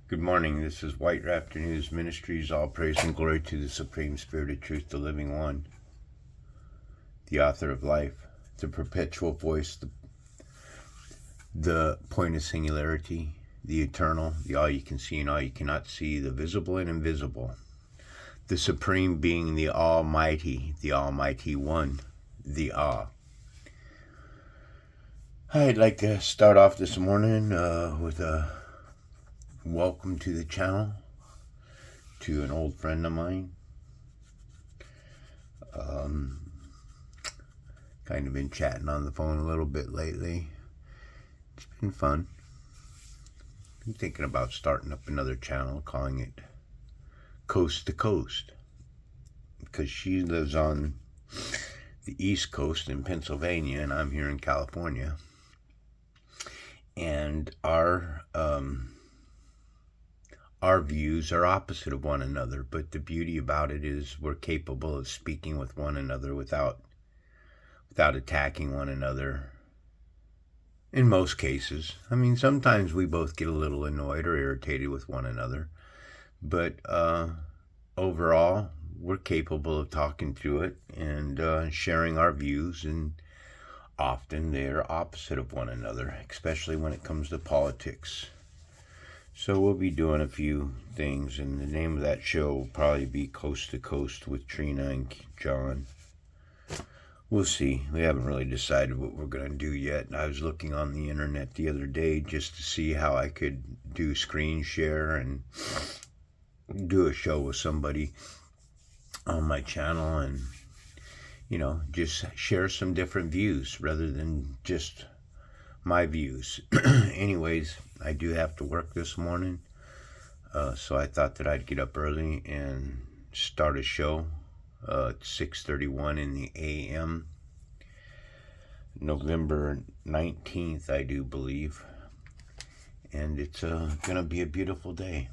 Good morning. This is White Raptor News Ministries. All praise and glory to the Supreme Spirit of Truth, the Living One, the Author of Life, the Perpetual Voice, the Point of Singularity, the Eternal, the All You Can See and All You Cannot See, the Visible and Invisible, the Supreme Being, the Almighty One, the Ah. I'd like to start off this morning with a welcome to the channel to an old friend of mine. Kind of been chatting on the phone a little bit lately. It's been fun. I'm thinking about starting up another channel, calling it Coast to Coast, because she lives on the East Coast in Pennsylvania and I'm here in California. And our views are opposite of one another, but the beauty about it is we're capable of speaking with one another without attacking one another. In most cases. I mean, sometimes we both get a little annoyed or irritated with one another, but overall, we're capable of talking through it and sharing our views, and often they're opposite of one another, especially when it comes to politics. So we'll be doing a few things, and the name of that show will probably be Coast to Coast with Trina and John. We'll see. We haven't really decided what we're going to do yet. I was looking on the internet the other day just to see how I could do screen share and do a show with somebody on my channel and, just share some different views rather than just my views. Anyways, I do have to work this morning, so I thought that I'd get up early and start a show at 6:31 in the a.m. November 19th, I do believe, and it's gonna be a beautiful day.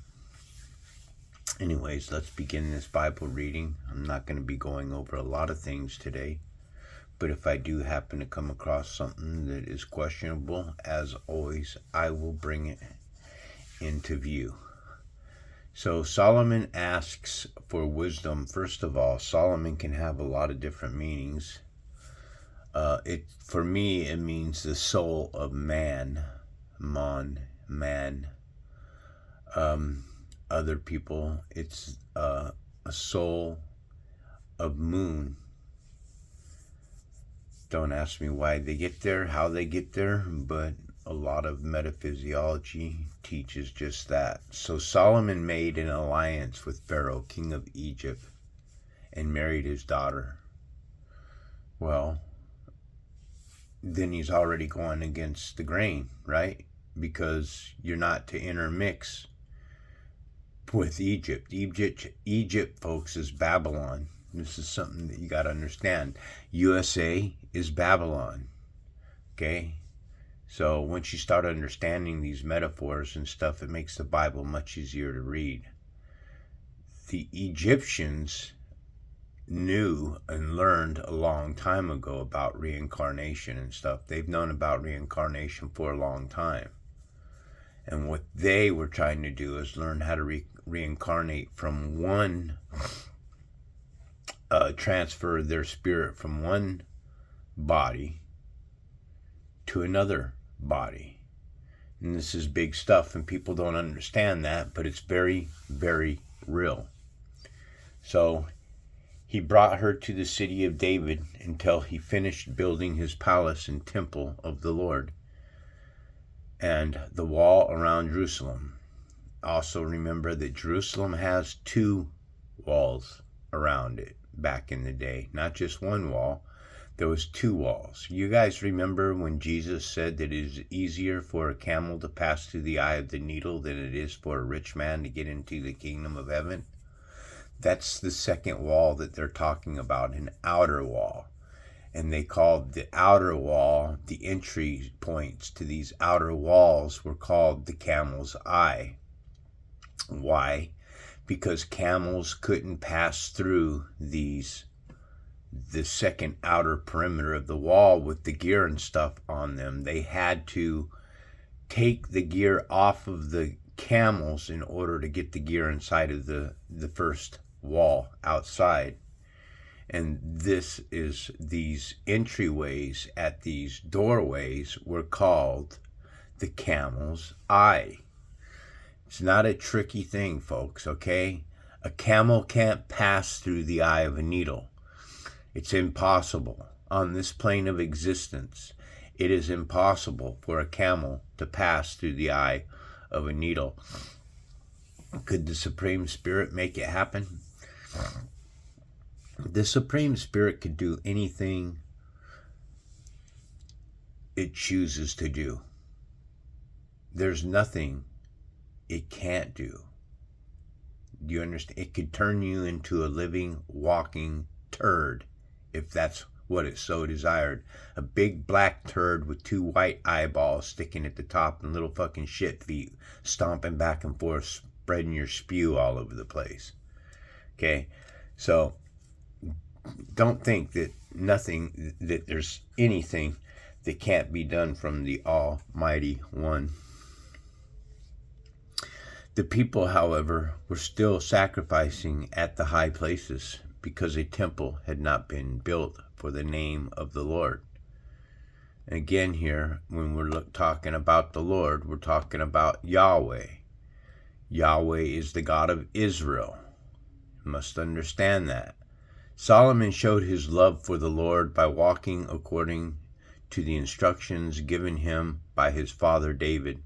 Anyways, let's begin this Bible reading. I'm not going to be going over a lot of things today, but if I do happen to come across something that is questionable, as always, I will bring it into view. So Solomon asks for wisdom. First of all, Solomon can have a lot of different meanings. For me, it means the soul of man. Man. Other people, it's a soul of moon. Don't ask me why they get there, how they get there, but a lot of metaphysiology teaches just that. So Solomon made an alliance with Pharaoh, king of Egypt, and married his daughter. Well, then he's already going against the grain, right? Because you're not to intermix with Egypt. Egypt, folks, is Babylon. This is something that you got to understand. USA is Babylon. Okay? So once you start understanding these metaphors and stuff, it makes the Bible much easier to read. The Egyptians knew and learned a long time ago about reincarnation and stuff. They've known about reincarnation for a long time. And what they were trying to do is learn how to reincarnate from one, transfer their spirit from one body to another body. And this is big stuff, and people don't understand that, but it's very, very real. So he brought her to the city of David until he finished building his palace and temple of the Lord and the wall around Jerusalem. Also remember that Jerusalem has two walls around it back in the day, not just one wall. There was two walls. You guys remember when Jesus said that it is easier for a camel to pass through the eye of the needle than it is for a rich man to get into the kingdom of heaven? That's the second wall that they're talking about, an outer wall. And they called the outer wall, the entry points to these outer walls were called the camel's eye. Why? Because camels couldn't pass through the second outer perimeter of the wall with the gear and stuff on them. They had to take the gear off of the camels in order to get the gear inside of the first wall outside. And these entryways at these doorways were called the camel's eye. It's not a tricky thing, folks, okay? A camel can't pass through the eye of a needle. It's impossible. On this plane of existence, it is impossible for a camel to pass through the eye of a needle. Could the Supreme Spirit make it happen? The Supreme Spirit could do anything it chooses to do. There's nothing it can't do. Do you understand? It could turn you into a living, walking turd if that's what it so desired. A big black turd with 2 white eyeballs sticking at the top and little fucking shit feet stomping back and forth, spreading your spew all over the place. Okay? So don't think that there's anything that can't be done from the Almighty One. The people, however, were still sacrificing at the high places because a temple had not been built for the name of the Lord. And again here, when we're talking about the Lord, we're talking about Yahweh. Yahweh is the God of Israel. You must understand that. Solomon showed his love for the Lord by walking according to the instructions given him by his father David,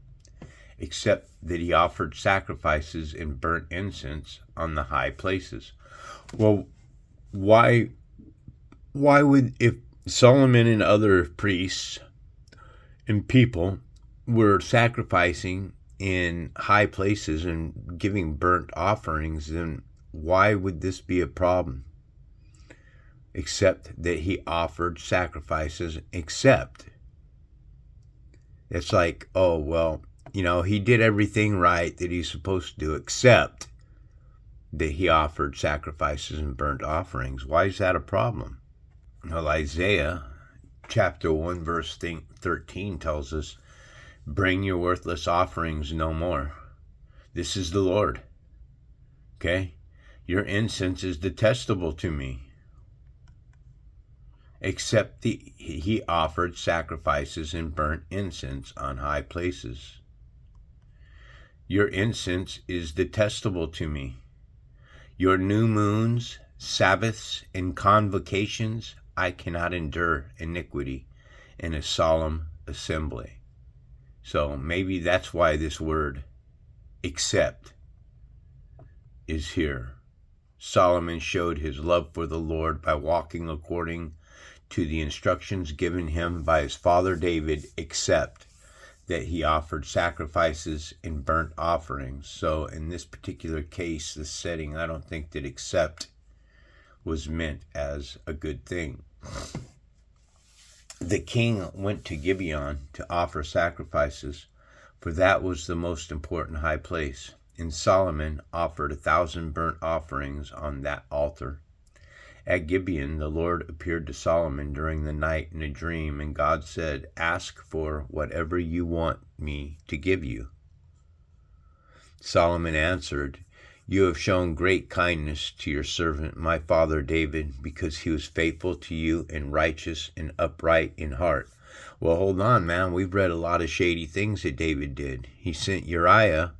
except that he offered sacrifices and burnt incense on the high places. Well, why would, if Solomon and other priests and people were sacrificing in high places and giving burnt offerings, then why would this be a problem? Except that he offered sacrifices, except it's like, oh, well, he did everything right that he's supposed to do, except that he offered sacrifices and burnt offerings. Why is that a problem? Well, Isaiah chapter 1 verse 13 tells us, bring your worthless offerings no more. This is the Lord. Okay? Your incense is detestable to me. Except he offered sacrifices and burnt incense on high places. Your incense is detestable to me. Your new moons, Sabbaths, and convocations, I cannot endure iniquity in a solemn assembly. So maybe that's why this word, except, is here. Solomon showed his love for the Lord by walking according to the instructions given him by his father David, except that he offered sacrifices and burnt offerings. So in this particular case, this setting, I don't think that except was meant as a good thing. The king went to Gibeon to offer sacrifices, for that was the most important high place. And Solomon offered 1,000 burnt offerings on that altar. At Gibeon, the Lord appeared to Solomon during the night in a dream, and God said, ask for whatever you want me to give you. Solomon answered, you have shown great kindness to your servant, my father David, because he was faithful to you and righteous and upright in heart. Well, hold on, man. We've read a lot of shady things that David did. He sent Uriah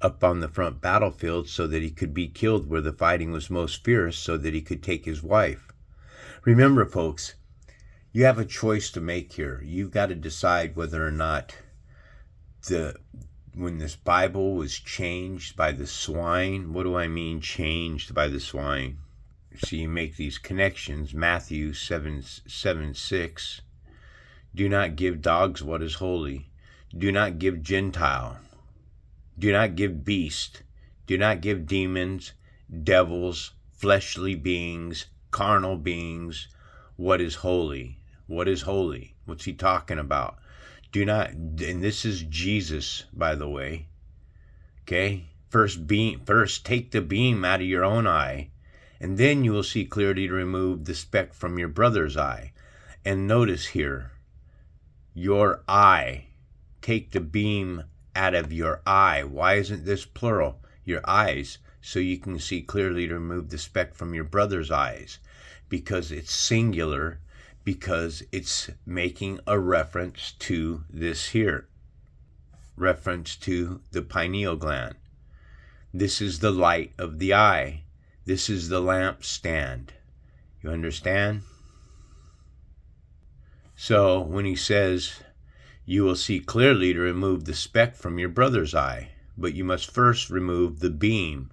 up on the front battlefield so that he could be killed where the fighting was most fierce, so that he could take his wife. Remember, folks, you have a choice to make here. You've got to decide whether or not when this Bible was changed by the swine. What do I mean changed by the swine? So you make these connections. Matthew 7:6. Do not give dogs what is holy. Do not give Gentile. Do not give beast. Do not give demons, devils, fleshly beings, carnal beings what is holy. What is holy? What's he talking about? Do not, and this is Jesus, by the way. Okay? First take the beam out of your own eye, and then you will see clearly to remove the speck from your brother's eye. And notice here, your eye, take the beam out of your eye. Why isn't this plural? Your eyes, so you can see clearly to remove the speck from your brother's eyes. Because it's singular, because it's making a reference to this here. Reference to the pineal gland. This is the light of the eye. This is the lampstand. You understand? So when he says, you will see clearly to remove the speck from your brother's eye, but you must first remove the beam.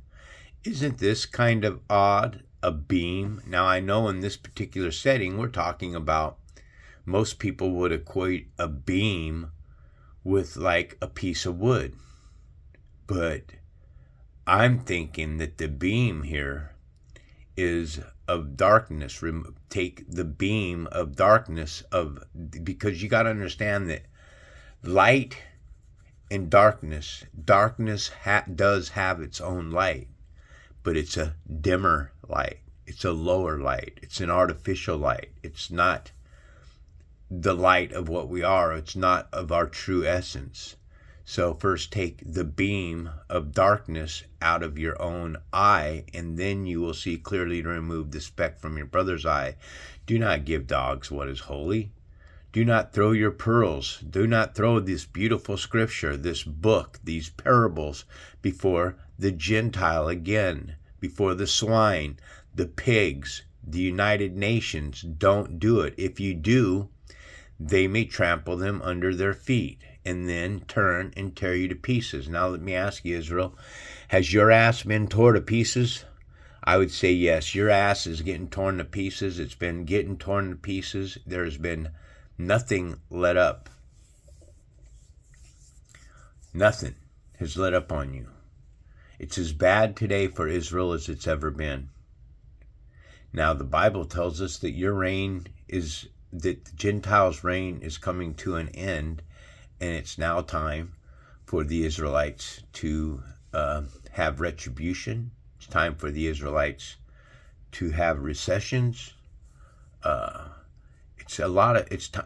Isn't this kind of odd? A beam? Now I know in this particular setting we're talking about, most people would equate a beam with like a piece of wood. But I'm thinking that the beam here is of darkness. Take the beam of darkness because you got to understand that light and darkness does have its own light, but it's a dimmer light. It's a lower light. It's an artificial light. It's not the light of what we are. It's not of our true essence. So first take the beam of darkness out of your own eye, and then you will see clearly to remove the speck from your brother's eye. Do not give dogs what is holy. Do not throw your pearls. Do not throw this beautiful scripture, this book, these parables before the Gentile again, before the swine, the pigs, the United Nations. Don't do it. If you do, they may trample them under their feet and then turn and tear you to pieces. Now let me ask you, Israel, has your ass been torn to pieces? I would say yes. Your ass is getting torn to pieces. It's been getting torn to pieces. There's been nothing let up. Nothing has let up on you. It's as bad today for Israel as it's ever been. Now the Bible tells us that that the Gentiles' reign is coming to an end, and it's now time for the Israelites to have retribution. It's time for the Israelites to have recessions.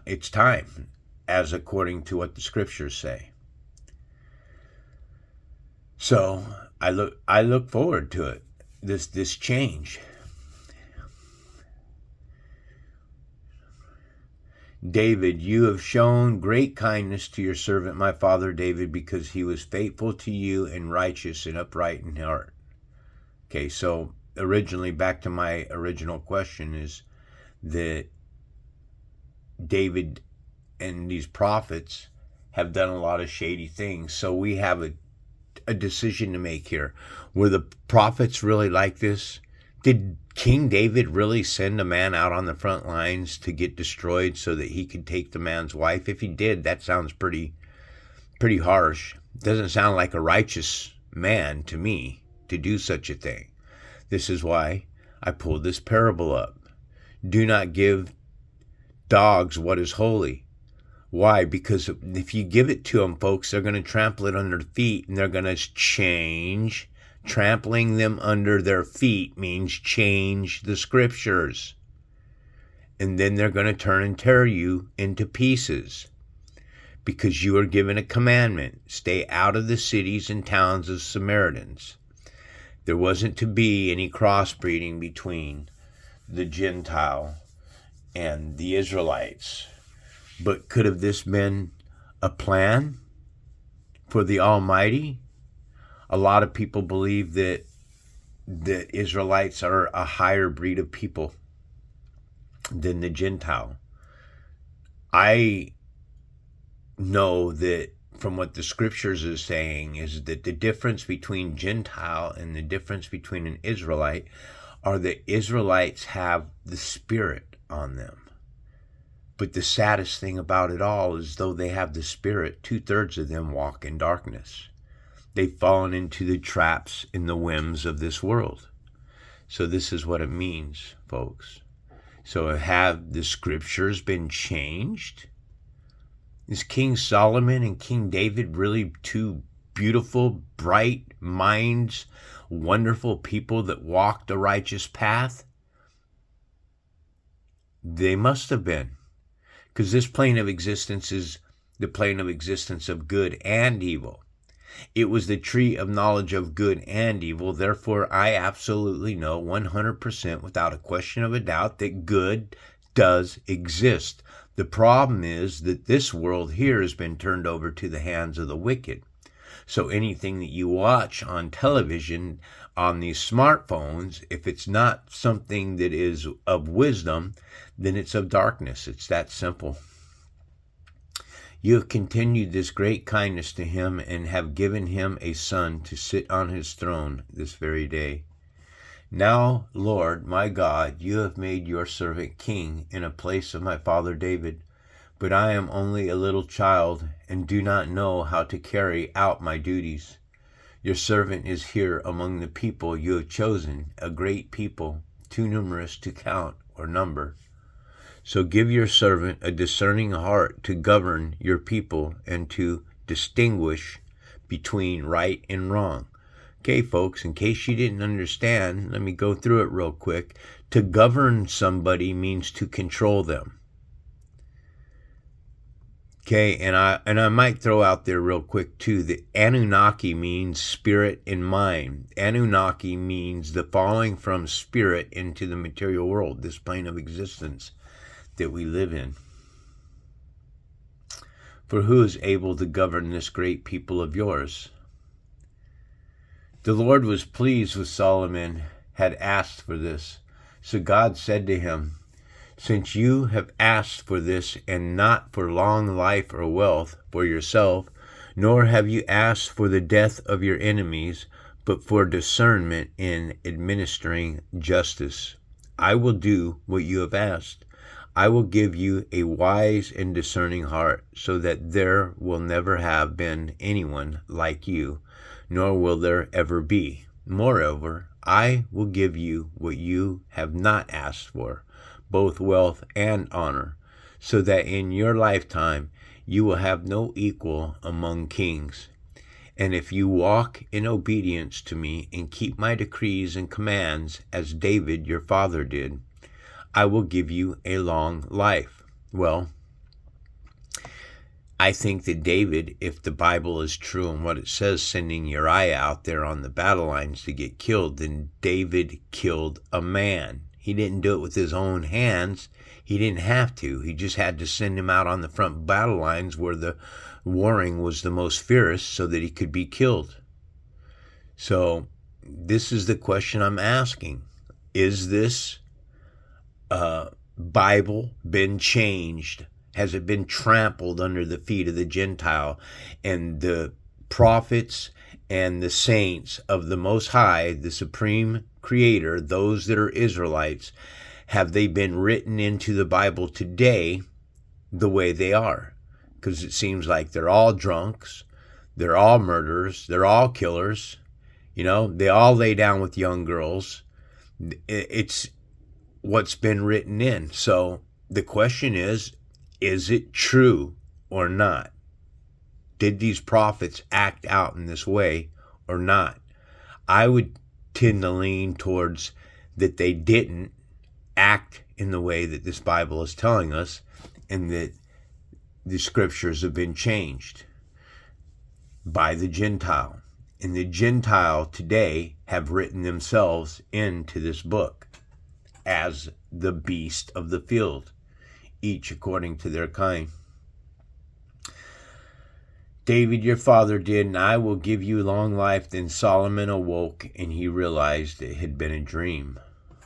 It's time, as according to what the scriptures say. So I look forward to it. This change. David, you have shown great kindness to your servant, my father David, because he was faithful to you and righteous and upright in heart. Okay, so originally, back to my original question, is that David and these prophets have done a lot of shady things. So we have a decision to make here. Were the prophets really like this? Did King David really send a man out on the front lines to get destroyed so that he could take the man's wife? If he did, that sounds pretty harsh. Doesn't sound like a righteous man to me to do such a thing. This is why I pulled this parable up. Do not give dogs what is holy. Why? Because if you give it to them, folks, they're going to trample it under their feet, and they're going to change. Trampling them under their feet means change the scriptures. And then they're going to turn and tear you into pieces. Because you are given a commandment. Stay out of the cities and towns of Samaritans. There wasn't to be any crossbreeding between the Gentile and the Israelites. But could have this been a plan for the Almighty? A lot of people believe that Israelites are a higher breed of people than the Gentile. I know that from what the scriptures is saying is that the difference between Gentile and the difference between an Israelite are that Israelites have the Spirit on them. But the saddest thing about it all is though they have the Spirit, 2/3 of them walk in darkness. They've fallen into the traps and the whims of this world. So this is what it means, folks. So have the scriptures been changed? Is King Solomon and King David really two beautiful, bright minds, wonderful people that walked a righteous path? They must have been. Because this plane of existence is the plane of existence of good and evil. It was the tree of knowledge of good and evil. Therefore, I absolutely know 100% without a question of a doubt that good does exist. The problem is that this world here has been turned over to the hands of the wicked. So anything that you watch on television, on these smartphones, if it's not something that is of wisdom, then it's of darkness. It's that simple. You have continued this great kindness to him and have given him a son to sit on his throne this very day. Now, Lord, my God, you have made your servant king in a place of my father David, but I am only a little child and do not know how to carry out my duties. Your servant is here among the people you have chosen, a great people, too numerous to count or number. So give your servant a discerning heart to govern your people and to distinguish between right and wrong. Okay, folks, in case you didn't understand, let me go through it real quick. To govern somebody means to control them. Okay, and I might throw out there real quick too that Anunnaki means spirit and mind. Anunnaki means the falling from spirit into the material world, this plane of existence that we live in. For who is able to govern this great people of yours? The Lord was pleased with Solomon, had asked for this. So God said to him, since you have asked for this and not for long life or wealth for yourself, nor have you asked for the death of your enemies, but for discernment in administering justice, I will do what you have asked. I will give you a wise and discerning heart, so that there will never have been anyone like you, nor will there ever be. Moreover, I will give you what you have not asked for, both wealth and honor, so that in your lifetime you will have no equal among kings. And if you walk in obedience to me and keep my decrees and commands, as David your father did, I will give you a long life. Well, I think that David, if the Bible is true and what it says, sending Uriah out there on the battle lines to get killed, then David killed a man. He didn't do it with his own hands. He didn't have to. He just had to send him out on the front battle lines where the warring was the most fierce so that he could be killed. So this is the question I'm asking. Is this Bible been changed? Has it been trampled under the feet of the Gentile? And the prophets and the saints of the Most High, the Supreme Creator, those that are Israelites, have they been written into the Bible today the way they are? Because it seems like they're all drunks, they're all murderers, they're all killers, they all lay down with young girls. It's what's been written in. So the question is it true or not? Did these prophets act out in this way or not? I would tend to lean towards that they didn't act in the way that this Bible is telling us, and that the scriptures have been changed by the Gentile. And the Gentile today have written themselves into this book as the beast of the field, each according to their kind. David your father did, and I will give you long life. Then Solomon awoke, and he realized it had been a dream.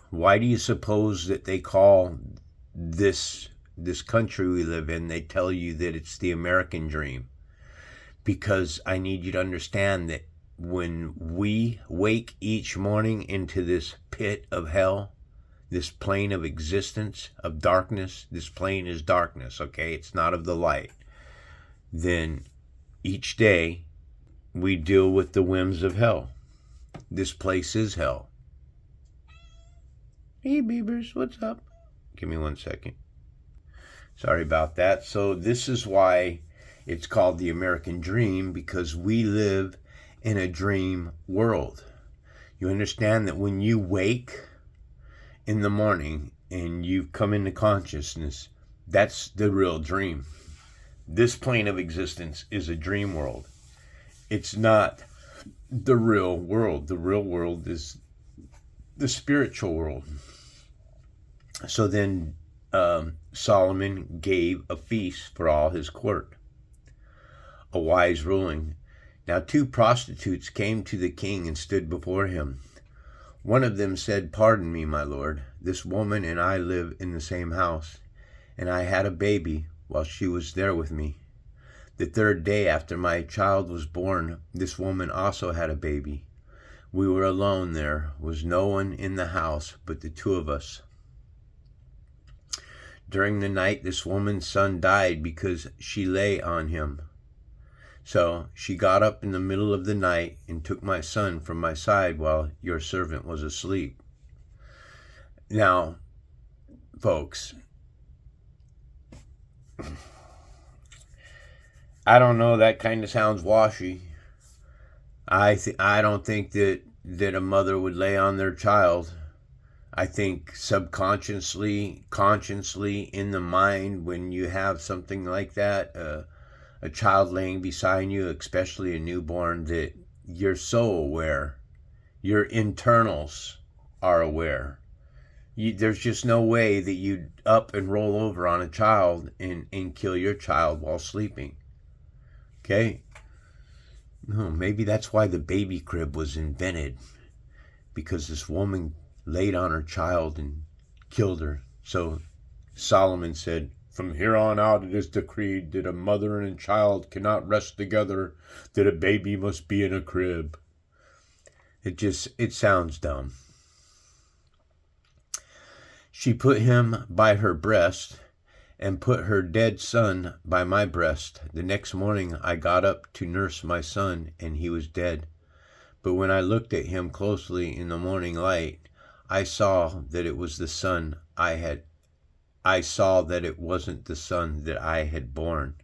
Why do you suppose that they call this country we live in, they tell you that it's the American dream? Because I need you to understand that when we wake each morning into this pit of hell, this plane of existence, of darkness, this plane is darkness, okay? It's not of the light. Then each day we deal with the whims of hell. This place is hell. Hey, Beavers, what's up? Give me 1 second. Sorry about that. So this is why it's called the American Dream, because we live in a dream world. You understand that when you wake in the morning and you come into consciousness, that's the real dream. This plane of existence is a dream world. It's not the real world. The real world is the spiritual world. So then Solomon gave a feast for all his court, a wise ruling. Now 2 prostitutes came to the king and stood before him. One of them said, "Pardon me, my lord. This woman and I live in the same house, and I had a baby while she was there with me. The 3rd day after my child was born, this woman also had a baby. We were alone. There was no one in the house but the 2 of us. During the night, this woman's son died because she lay on him. So she got up in the middle of the night and took my son from my side while your servant was asleep." Now, folks, I don't know, that kind of sounds washy. I don't think that a mother would lay on their child. I think subconsciously, consciously, in the mind, when you have something like that, a child laying beside you, especially a newborn, that you're so aware. Your internals are aware. There's just no way that you'd up and roll over on a child and kill your child while sleeping. Okay? No, maybe that's why the baby crib was invented, because this woman laid on her child and killed her. So Solomon said, "From here on out it is decreed that a mother and a child cannot rest together, that a baby must be in a crib." It sounds dumb. She put him by her breast and put her dead son by my breast. The next morning I got up to nurse my son, and he was dead. But when I looked at him closely in the morning light, I saw that it was the son I saw that it wasn't the son that I had born.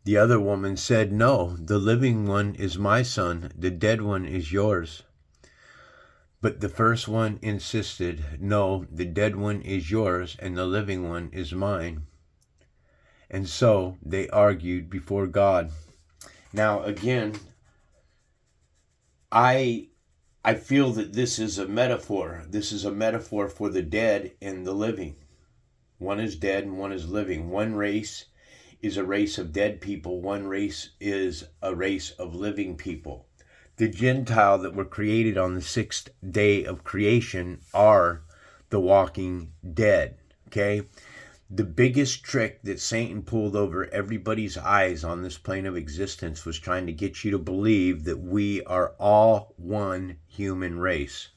The other woman said, "No, the living one is my son, the dead one is yours." But the first one insisted, "No, the dead one is yours and the living one is mine." And so they argued before God. Now again, I feel that this is a metaphor. This is a metaphor for the dead and the living. One is dead and one is living. One race is a race of dead people. One race is a race of living people. The Gentile that were created on the 6th day of creation are the walking dead. Okay? The biggest trick that Satan pulled over everybody's eyes on this plane of existence was trying to get you to believe that we are all one human race.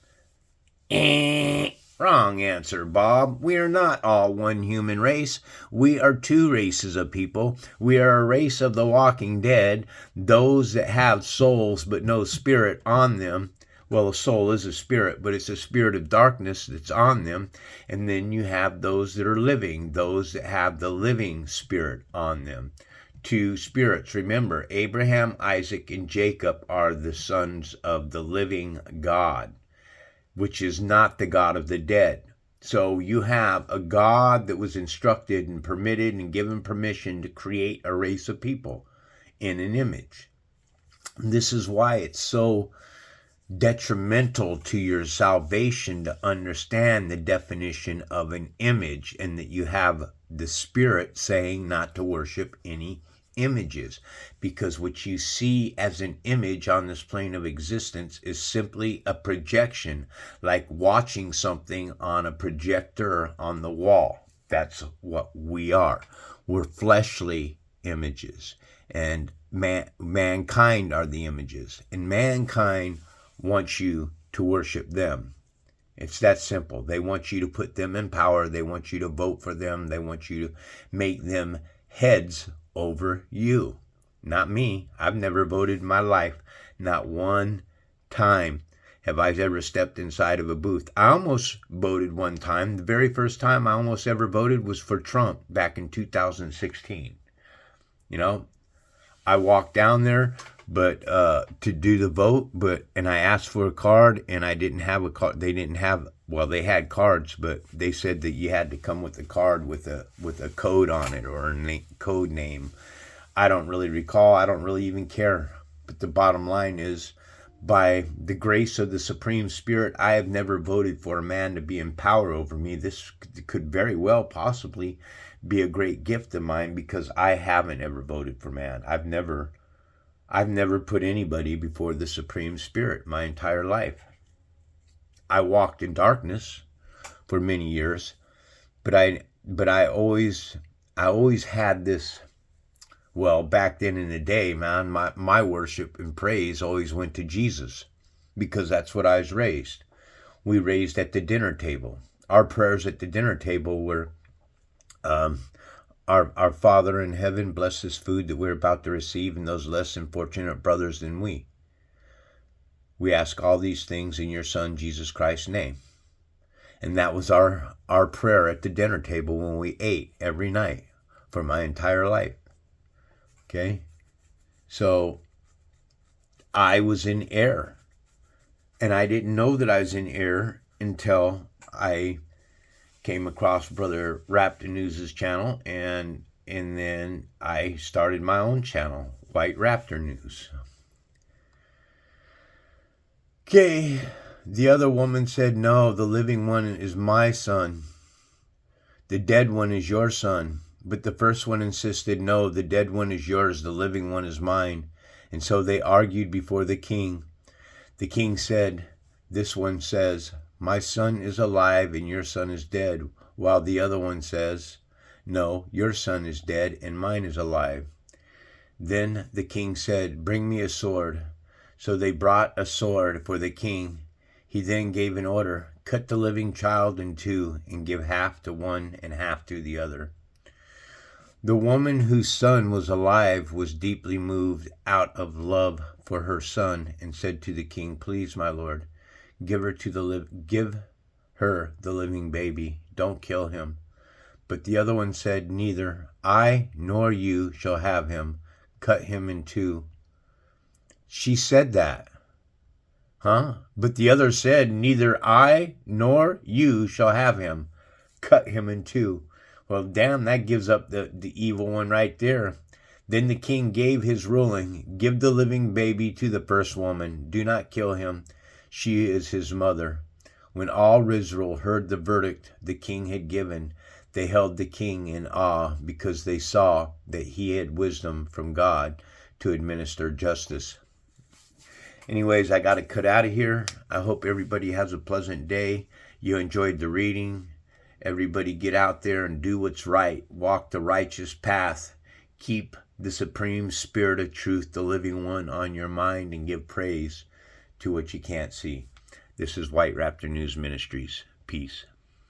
Wrong answer, Bob. We are not all one human race. We are 2 races of people. We are a race of the walking dead, those that have souls but no spirit on them. Well, a soul is a spirit, but it's a spirit of darkness that's on them. And then you have those that are living, those that have the living spirit on them. 2 spirits. Remember, Abraham, Isaac, and Jacob are the sons of the living God, which is not the God of the dead. So you have a God that was instructed and permitted and given permission to create a race of people in an image. This is why it's so detrimental to your salvation to understand the definition of an image, and that you have the Spirit saying not to worship any images, because what you see as an image on this plane of existence is simply a projection, like watching something on a projector on the wall. That's what we are. We're fleshly images, and mankind are the images, and mankind wants you to worship them. It's that simple. They want you to put them in power. They want you to vote for them. They want you to make them heads over you. Not me. I've never voted in my life. Not one time have I ever stepped inside of a booth. I almost voted one time. The very first time I almost ever voted was for Trump back in 2016. You know, I walked down there to do the vote, and I asked for a card, and I didn't have a card. They didn't have well, they had cards, but they said that you had to come with a card with a code on it or a code name. I don't really recall. I don't really even care. But the bottom line is, by the grace of the Supreme Spirit, I have never voted for a man to be in power over me. This could very well possibly be a great gift of mine, because I haven't ever voted for man. I've never put anybody before the Supreme Spirit my entire life. I walked in darkness for many years, but I always had this. Well, back then in the day, man, my worship and praise always went to Jesus, because that's what I was raised. We raised at the dinner table. Our prayers at the dinner table were, our Father in heaven, bless this food that we're about to receive and those less unfortunate brothers than we. We ask all these things in your Son, Jesus Christ's name. And that was our prayer at the dinner table when we ate every night for my entire life. Okay? So I was in error. And I didn't know that I was in error until I came across Brother Raptor News' channel, and then I started my own channel, White Raptor News. Okay, the other woman said, no, the living one is my son. The dead one is your son. But the first one insisted, no, the dead one is yours, the living one is mine. And so they argued before the king. The king said, this one says, my son is alive and your son is dead, while the other one says, no, your son is dead and mine is alive. Then the king said, bring me a sword. So they brought a sword for the king. He then gave an order, cut the living child in two and give half to one and half to the other. The woman whose son was alive was deeply moved out of love for her son and said to the king, please, my lord, give her the living baby. Don't kill him. But the other one said, neither I nor you shall have him. Cut him in two. She said that. But the other said, neither I nor you shall have him. Cut him in two. Well, damn, that gives up the evil one right there. Then the king gave his ruling, give the living baby to the first woman. Do not kill him. She is his mother. When all Israel heard the verdict the king had given, they held the king in awe, because they saw that he had wisdom from God to administer justice. Anyways, I got to cut out of here. I hope everybody has a pleasant day. You enjoyed the reading. Everybody get out there and do what's right. Walk the righteous path. Keep the Supreme Spirit of Truth, the living one, on your mind, and give praise to what you can't see. This is White Raptor News Ministries. Peace.